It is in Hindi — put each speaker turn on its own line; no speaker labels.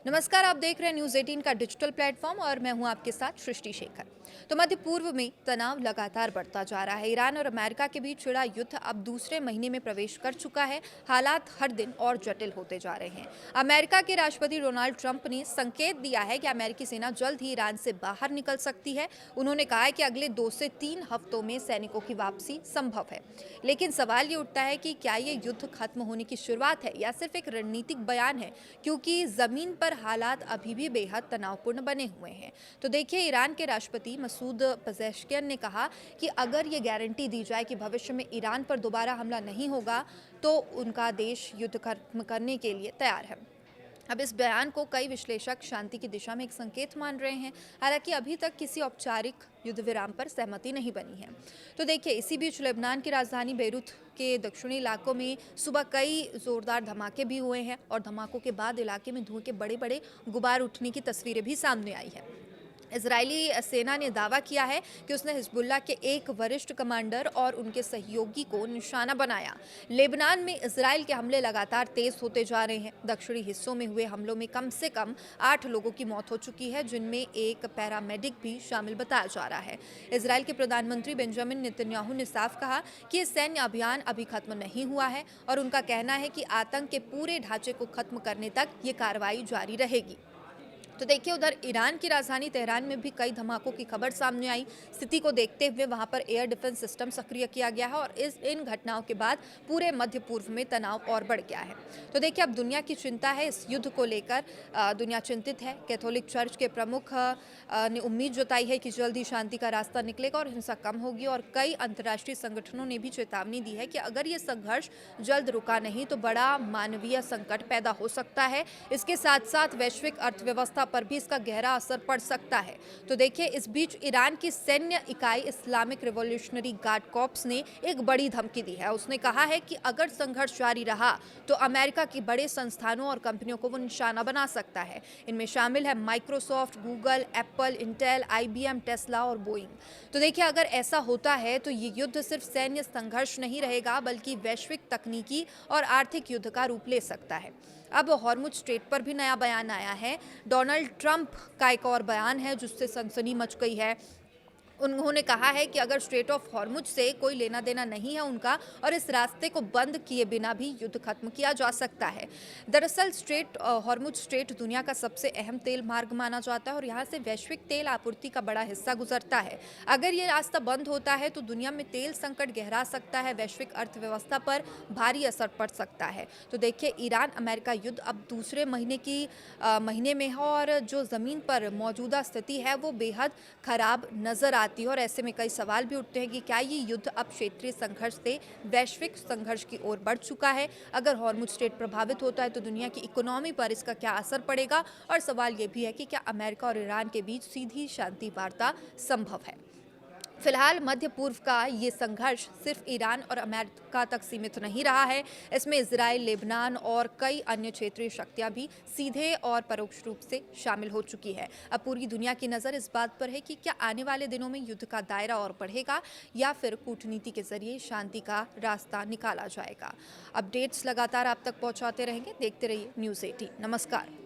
नमस्कार, आप देख रहे हैं न्यूज़ 18 का डिजिटल प्लेटफॉर्म और मैं हूं आपके साथ सृष्टि शेखर। तो मध्य पूर्व में तनाव लगातार बढ़ता जा रहा है। ईरान और अमेरिका के बीच छिड़ा युद्ध अब दूसरे महीने में प्रवेश कर चुका है। हालात हर दिन और जटिल होते जा रहे हैं। अमेरिका के राष्ट्रपति डोनाल्ड ट्रंप ने संकेत दिया है कि अमेरिकी सेना जल्द ही ईरान से बाहर निकल सकती है। उन्होंने कहा है कि अगले 2 से 3 हफ्तों में सैनिकों की वापसी संभव है। लेकिन सवाल ये उठता है कि क्या ये युद्ध खत्म होने की शुरुआत है या सिर्फ एक रणनीतिक बयान है, क्योंकि जमीन पर हालात अभी भी बेहद तनावपूर्ण बने हुए हैं। तो देखिए, ईरान के राष्ट्रपति मसूद पजेश्कियन ने कहा कि अगर ये गारंटी दी जाए कि भविष्य में ईरान पर दोबारा हमला नहीं होगा, तो उनका देश युद्ध खत्म करने के लिए तैयार है। अब इस बयान को कई विश्लेषक शांति की दिशा में एक संकेत मान रहे हैं। हालांकि अभी तक किसी औपचारिक युद्ध विराम पर सहमति नहीं बनी है। तो देखिए, इसी बीच लेबनान की राजधानी बेरूत के दक्षिणी इलाकों में सुबह कई जोरदार धमाके भी हुए हैं और धमाकों के बाद इलाके में धुएं के बड़े बड़े गुबार उठने की तस्वीरें भी सामने आई हैं। इजरायली सेना ने दावा किया है कि उसने हिजबुल्लाह के एक वरिष्ठ कमांडर और उनके सहयोगी को निशाना बनाया। लेबनान में इजरायल के हमले लगातार तेज होते जा रहे हैं। दक्षिणी हिस्सों में हुए हमलों में कम से कम 8 लोगों की मौत हो चुकी है, जिनमें एक पैरामेडिक भी शामिल बताया जा रहा है। इजरायल के प्रधानमंत्री बेंजामिन नेतन्याहू ने साफ कहा कि ये सैन्य अभियान अभी खत्म नहीं हुआ है और उनका कहना है कि आतंक के पूरे ढांचे को खत्म करने तक ये कार्रवाई जारी रहेगी। तो देखिए, उधर ईरान की राजधानी तेहरान में भी कई धमाकों की खबर सामने आई। स्थिति को देखते हुए वहां पर एयर डिफेंस सिस्टम सक्रिय किया गया है और इन घटनाओं के बाद पूरे मध्य पूर्व में तनाव और बढ़ गया है। तो देखिए, अब दुनिया की चिंता है इस युद्ध को लेकर। दुनिया चिंतित है। कैथोलिक चर्च के प्रमुख ने उम्मीद जताई है कि जल्द ही शांति का रास्ता निकलेगा और हिंसा कम होगी। और कई अंतर्राष्ट्रीय संगठनों ने भी चेतावनी दी है कि अगर ये संघर्ष जल्द रुका नहीं तो बड़ा मानवीय संकट पैदा हो सकता है। इसके साथ साथ वैश्विक अर्थव्यवस्था पर भी इसका गहरा असर पड़ सकता है। तो देखिए, इस बीच ईरान की सैन्य इकाई इस्लामिक रिवॉल्यूशनरी गार्ड कॉर्प्स ने एक बड़ी धमकी दी है। उसने कहा है कि अगर संघर्ष जारी रहा तो अमेरिका की बड़े संस्थानों और कंपनियों को वो निशाना बना सकता है। इनमें शामिल है Microsoft, Google, Apple, Intel, IBM, Tesla और बोइंग। तो देखिए, अगर ऐसा होता है तो ये युद्ध सिर्फ सैन्य संघर्ष नहीं रहेगा, बल्कि वैश्विक तकनीकी और आर्थिक युद्ध का रूप ले सकता है। अब हॉर्मुज स्ट्रेट पर भी नया बयान आया है। डोनाल्ड ट्रंप का एक और बयान है जिससे सनसनी मच गई है। उन्होंने कहा है कि अगर स्ट्रेट ऑफ हॉर्मुज से कोई लेना देना नहीं है उनका और इस रास्ते को बंद किए बिना भी युद्ध खत्म किया जा सकता है। दरअसल हॉर्मुज स्ट्रेट दुनिया का सबसे अहम तेल मार्ग माना जाता है और यहाँ से वैश्विक तेल आपूर्ति का बड़ा हिस्सा गुजरता है। अगर ये रास्ता बंद होता है तो दुनिया में तेल संकट गहरा सकता है, वैश्विक अर्थव्यवस्था पर भारी असर पड़ सकता है। तो देखिए, ईरान अमेरिका युद्ध अब दूसरे महीने में है और जो ज़मीन पर मौजूदा स्थिति है वो बेहद खराब नजर आती है। और ऐसे में कई सवाल भी उठते हैं कि क्या ये युद्ध अब क्षेत्रीय संघर्ष से वैश्विक संघर्ष की ओर बढ़ चुका है। अगर हॉर्मुज स्ट्रेट प्रभावित होता है तो दुनिया की इकोनॉमी पर इसका क्या असर पड़ेगा। और सवाल ये भी है कि क्या अमेरिका और ईरान के बीच सीधी शांति वार्ता संभव है। फिलहाल मध्य पूर्व का ये संघर्ष सिर्फ ईरान और अमेरिका तक सीमित नहीं रहा है। इसमें इजराइल, लेबनान और कई अन्य क्षेत्रीय शक्तियां भी सीधे और परोक्ष रूप से शामिल हो चुकी है। अब पूरी दुनिया की नज़र इस बात पर है कि क्या आने वाले दिनों में युद्ध का दायरा और बढ़ेगा या फिर कूटनीति के जरिए शांति का रास्ता निकाला जाएगा। अपडेट्स लगातार आप तक पहुंचाते रहेंगे। देखते रहिए न्यूज़ 18। नमस्कार।